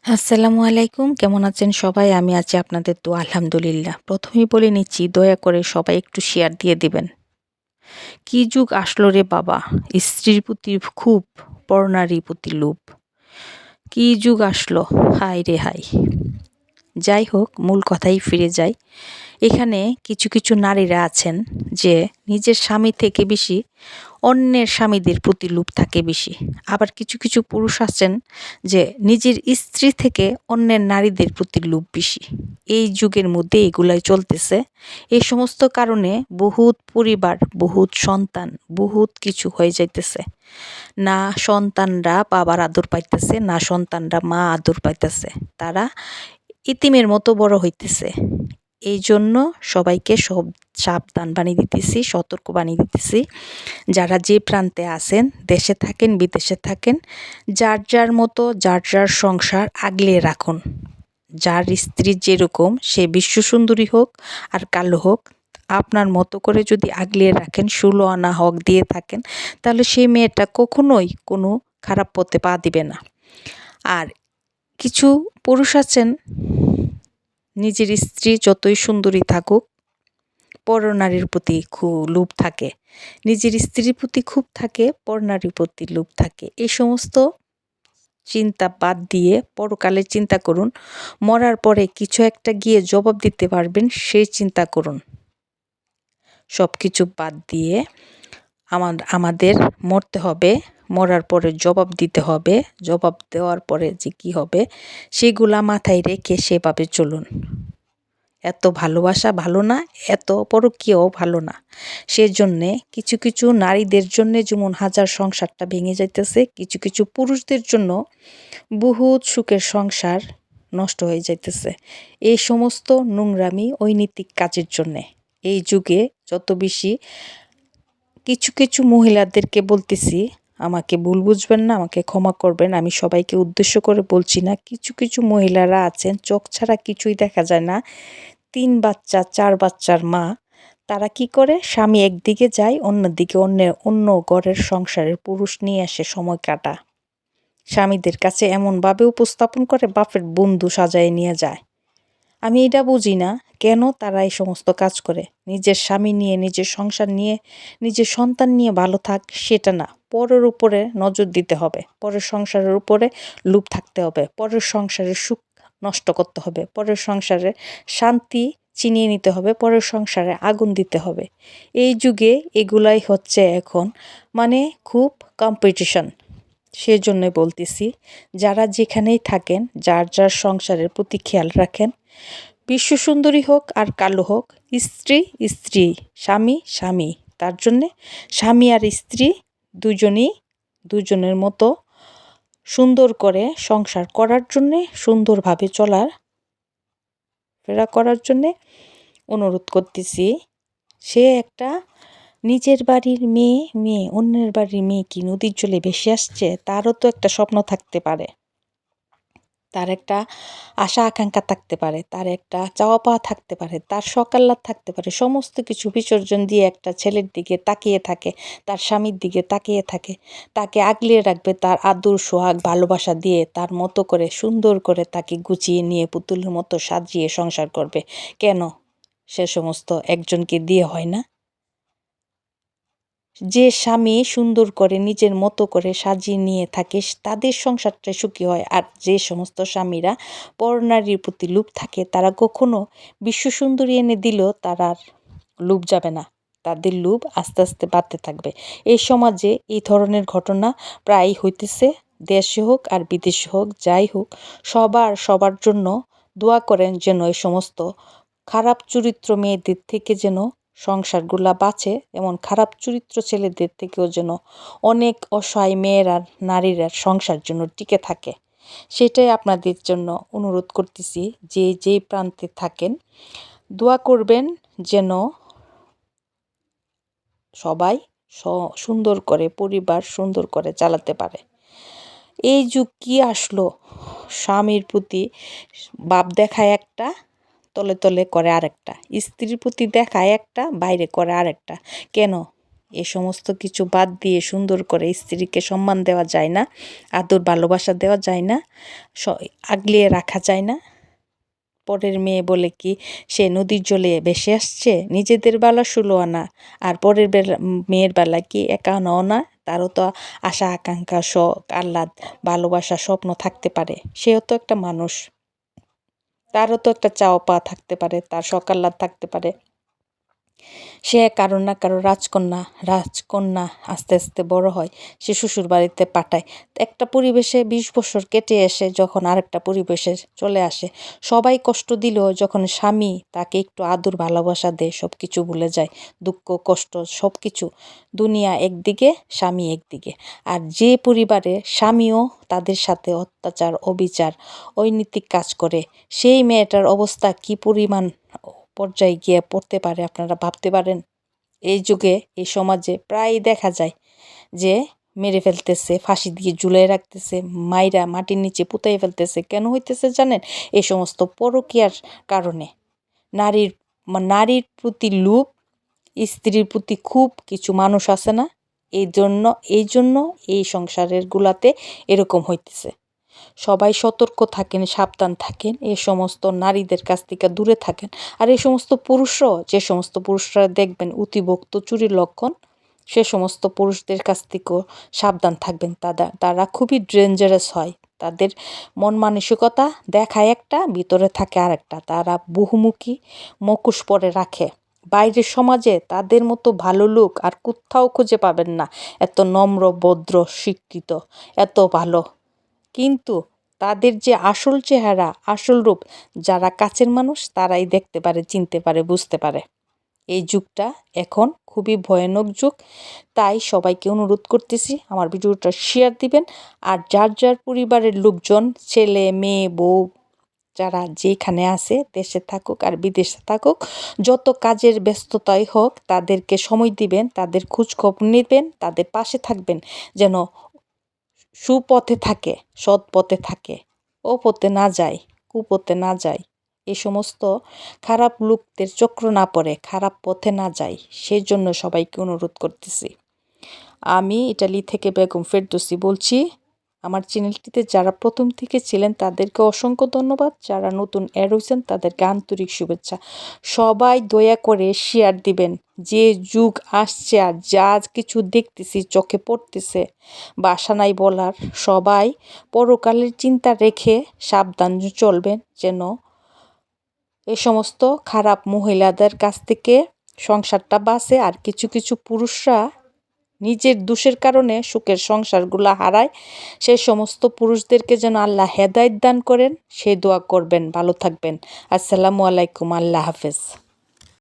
আসসালামু আলাইকুম। কেমন আছেন সবাই? আমি আছি আপনাদের দোয়া আলহামদুলিল্লাহ। প্রথমেই বলে নিচ্ছি দয়া করে সবাই একটু শেয়ার দিয়ে দিবেন। কি যুগ আসলো রে বাবা! স্ত্রীর প্রতি খুব, পরনারীর প্রতি লোভ। কি যুগ আসলো! হায় রে হায়! যাই হোক, মূল কথায় ফিরে যাই। এখানে কিছু কিছু নারীরা আছেন যে নিজের স্বামী থেকে বেশি অন্যের স্বামীদের প্রতি লোভ থাকে বেশি। আবার কিছু কিছু পুরুষ আছেন যে নিজের স্ত্রী থেকে অন্যের নারীদের প্রতি লোভ বেশি। এই যুগের মধ্যে এগুলাই চলতেছে। এই সমস্ত কারণে বহুত পরিবার, বহুত সন্তান, বহুত কিছু হয়ে যাইতেছে। না সন্তানরা বাবার আদর পাইতেছে, না সন্তানরা মা আদর পাইতেছে। তারা ইতিমের মতো বড় হইতেছে। এই জন্য সবাইকে সাবধান বানিয়ে দিতেছি, সতর্ক বানিয়ে দিতেছি। যারা যে প্রান্তে আছেন, দেশে থাকেন, বিদেশে থাকেন, যার যার মতো যার যার সংসার আগলিয়ে রাখুন। যার স্ত্রী যেরকম সে বিশ্বসুন্দরী হোক আর কালো হোক, আপনার মতো করে যদি আগলিয়ে রাখেন, ১৬ আনা হক দিয়ে থাকেন, তাহলে সেই মেয়েটা কখনোই কোনো খারাপ পথে পা দিবে না। আর কিছু পুরুষ আছেন নিজের স্ত্রী যতই সুন্দরী থাকুক, পরনারীর প্রতি খুব লোভ থাকে। নিজের স্ত্রীর প্রতি খুব থাকে, পরনারীর প্রতি লোভ থাকে। এই সমস্ত চিন্তা বাদ দিয়ে পরকালের চিন্তা করুন। মরার পরে কিছু একটা গিয়ে জবাব দিতে পারবেন, সেই চিন্তা করুন। সব কিছু বাদ দিয়ে আমাদের মরতে হবে, মরার পরে জবাব দিতে হবে। জবাব দেওয়ার পরে যে কী হবে সেগুলা মাথায় রেখে সেভাবে চলুন। এত ভালোবাসা ভালো না, এত পরকীয়াও ভালো না। সেজন্যে কিছু কিছু নারীদের জন্যে যেমন হাজার সংসারটা ভেঙে যাইতেছে, কিছু কিছু পুরুষদের জন্য বহুত সুখের সংসার নষ্ট হয়ে যাইতেছে। এই সমস্ত নোংরামি অনৈতিক কাজের জন্যে। এই যুগে যত বেশি কিছু কিছু মহিলাদেরকে বলতেছি, আমাকে ভুল বুঝবেন না, আমাকে ক্ষমা করবেন, আমি সবাইকে উদ্দেশ্য করে বলছি না। কিছু কিছু মহিলারা আছেন চোখ ছাড়া কিছুই দেখা যায় না, ৩ বাচ্চা ৪ বাচ্চার মা। তারা কি করে, স্বামী একদিকে যায়, অন্যদিকে অন্য ঘরের সংসারের পুরুষ নিয়ে আসে সময় কাটা। স্বামীদের কাছে এমনভাবে উপস্থাপন করে বাপের বন্ধু সাজায় নিয়ে যায়। আমি এটা বুঝি না কেন তারা এই সমস্ত কাজ করে। নিজের স্বামী নিয়ে, নিজের সংসার নিয়ে, নিজের সন্তান নিয়ে ভালো থাক সেটা না, পরের উপরে নজর দিতে হবে, পরের সংসারের উপরে লোভ থাকতে হবে, পরের সংসারের সুখ নষ্ট করতে হবে, পরের সংসারে শান্তি ছিনিয়ে নিতে হবে, পরের সংসারে আগুন দিতে হবে। এই যুগে এগুলাই হচ্ছে এখন, মানে খুব কম্পিটিশন। সেজন্য বলতেছি, যারা যেখানেই থাকেন যার যার সংসারের প্রতি খেয়াল রাখেন। বিশ্বসুন্দরী হোক আর কালো হোক, স্ত্রী স্ত্রী, স্বামী স্বামী। তার জন্যে স্বামী আর স্ত্রী দুজনের মতো সুন্দর করে সংসার করার জন্যে, সুন্দরভাবে চলার ফেরা করার জন্যে অনুরোধ করতেছি। সে একটা নিজের বাড়ির মেয়ে অন্যের বাড়ির মেয়ে কি নদীর জলে ভেসে আসছে? তারও তো একটা স্বপ্ন থাকতে পারে, তার একটা আশা আকাঙ্ক্ষা থাকতে পারে, তার একটা চাওয়া পাওয়া থাকতে পারে, তার শখ আহ্লাদ থাকতে পারে। সমস্ত কিছু বিসর্জন দিয়ে একটা ছেলের দিকে তাকিয়ে থাকে, তার স্বামীর দিকে তাকিয়ে থাকে, তাকে আগলিয়ে রাখবে, তার আদর সোহাগ ভালোবাসা দিয়ে তার মতো করে সুন্দর করে তাকে গুছিয়ে নিয়ে পুতুলের মতো সাজিয়ে সংসার করবে। কেন সে সমস্ত একজনকে দিয়ে হয় না? যে স্বামী সুন্দর করে নিজের মতো করে সাজিয়ে নিয়ে থাকে তাদের সংসারটা সুখী হয়। আর যে সমস্ত স্বামীরা পরনারীর প্রতি লোভ থাকে তারা কখনো বিশ্বসুন্দরী এনে দিলেও তার আর লোভ যাবে না, তাদের লোভ আস্তে আস্তে বাড়তে থাকবে। এই সমাজে এই ধরনের ঘটনা প্রায়ই হইতেছে, দেশে হোক আর বিদেশে হোক, যাই হোক সবার জন্য দোয়া করেন যেন এই সমস্ত খারাপ চরিত্র মেয়েদের থেকে যেন সংসারগুলা বাঁচে, এমন খারাপ চরিত্র ছেলেদের থেকেও যেন অনেক অসহায় মেয়েরা, নারীরা সংসার জন্য টিকে থাকে। সেটাই আপনাদের জন্য অনুরোধ করতেছি, যে যেই প্রান্তে থাকেন দোয়া করবেন যেন সবাই সুন্দর করে পরিবার সুন্দর করে চালাতে পারে। এই যুগ কি আসলো, স্বামীর প্রতি বাপ দেখায় একটা, তলে তলে করে আরেকটা, স্ত্রীর প্রতি দেখায় একটা, বাইরে করে আরেকটা। কেন? এ সমস্ত কিছু বাদ দিয়ে সুন্দর করে স্ত্রীকে সম্মান দেওয়া যায় না, আদর ভালোবাসা দেওয়া যায় না, আগলিয়ে রাখা যায় না। পরের মেয়ে বলে কি সে নদীর জলে ভেসে আসছে, নিজেদের বেলা 16 আনা আর পরের মেয়ের বেলা কি 51 আনা। তারও তো আশা আকাঙ্ক্ষা শখ আহ্লাদ ভালোবাসা স্বপ্ন থাকতে পারে, সেও তো একটা মানুষ, তারও তো একটা চাওয়া পাওয়া থাকতে পারে, তার শখ আহ্লাদ থাকতে পারে। সে কারো না কারো রাজকন্যা আস্তে আস্তে বড় হয়, সে শ্বশুর বাড়িতে পাঠায়। একটা পরিবেশে 20 বছর কেটে এসে যখন আরেকটা পরিবেশে চলে আসে, সবাই কষ্ট দিলেও যখন স্বামী তাকে একটু আদর ভালোবাসা দেয়, সব কিছু ভুলে যায়, দুঃখ কষ্ট সব কিছু। দুনিয়া একদিকে, স্বামী একদিকে। আর যে পরিবারে স্বামীও তাদের সাথে অত্যাচার অবিচার অনৈতিক কাজ করে, সেই মেয়েটার অবস্থা কি পরিমাণ পর্যায়ে গিয়ে পড়তে পারে আপনারা ভাবতে পারেন? এই যুগে এই সমাজে প্রায় দেখা যায় যে মেরে ফেলতেছে, ফাঁসি দিয়ে ঝুলিয়ে রাখতেছে, মাইরা মাটির নিচে পুঁতাই ফেলতেছে। কেন হইতেছে জানেন? এই সমস্ত পরকীয়ার কারণে। নারীর প্রতি লোভ, স্ত্রীর প্রতি খুব কিছু মানুষ আছে না, এই জন্য এই সংসারের গুলাতে এরকম হইতেছে। সবাই সতর্ক থাকেন, সাবধান থাকেন, এ সমস্ত নারীদের কাছ থেকে দূরে থাকেন। আর এই সমস্ত পুরুষরাও, যে সমস্ত পুরুষরা দেখবেন অতিভক্ত চুরির লক্ষণ, সে সমস্ত পুরুষদের কাছ থেকেও সাবধান থাকবেন। তারা খুবই ডেঞ্জারাস হয়। তাদের মন মানসিকতা দেখায় একটা, ভিতরে থাকে আরেকটা। তারা বহুমুখী মুখোশ পরে রাখে। বাইরের সমাজে তাদের মতো ভালো লোক আর কোথাও খুঁজে পাবেন না, এত নম্র ভদ্র শিক্ষিত, এত ভালো। কিন্তু তাদের যে আসল চেহারা, আসল রূপ, যারা কাছের মানুষ তারাই দেখতে পারে, চিনতে পারে, বুঝতে পারে। এই যুগটা এখন খুবই ভয়ানক যুগ। তাই সবাইকে অনুরোধ করতেছি আমার ভিডিওটা শেয়ার দিবেন। আর যার যার পরিবারের লোকজন, ছেলে মেয়ে বউ, যারা যেখানে আছে, দেশে থাকুক আর বিদেশে থাকুক, যত কাজের ব্যস্ততাই হোক, তাদেরকে সময় দিবেন, তাদের খোঁজখবর নেবেন, তাদের পাশে থাকবেন, যেন সুপথে থাকে, সৎ পথে থাকে, ও পথে না যায়, কুপথে না যায়, এই সমস্ত খারাপ লোকদের চক্র না পড়ে, খারাপ পথে না যায়। সেই জন্য সবাইকে অনুরোধ করতেছি। আমি ইটালি থেকে বেগম ফেরদৌসী বলছি। আমার চ্যানেলটিতে যারা প্রথম থেকে ছিলেন তাদেরকে অসংখ্য ধন্যবাদ, যারা নতুন অ্যাড হয়েছেন তাদেরকে আন্তরিক শুভেচ্ছা। সবাই দয়া করে শেয়ার দিবেন। যে যুগ আসছে আর যা কিছু দেখতেছি, চোখে পড়তেছে, বাসা নাই বলার, সবাই পরকালের চিন্তা রেখে সাবধান চলবেন, যেন এ সমস্ত খারাপ মহিলাদের কাছ থেকে সংসারটা বাঁচে। আর কিছু কিছু পুরুষরা নিজের দোষের কারণে সুখের সংসারগুলো হারায়, সেই সমস্ত পুরুষদেরকে যেন আল্লাহ হেদায়েত দান করেন, সেই দোয়া করবেন। ভালো থাকবেন। আসসালামু আলাইকুম। আল্লাহ হাফেজ।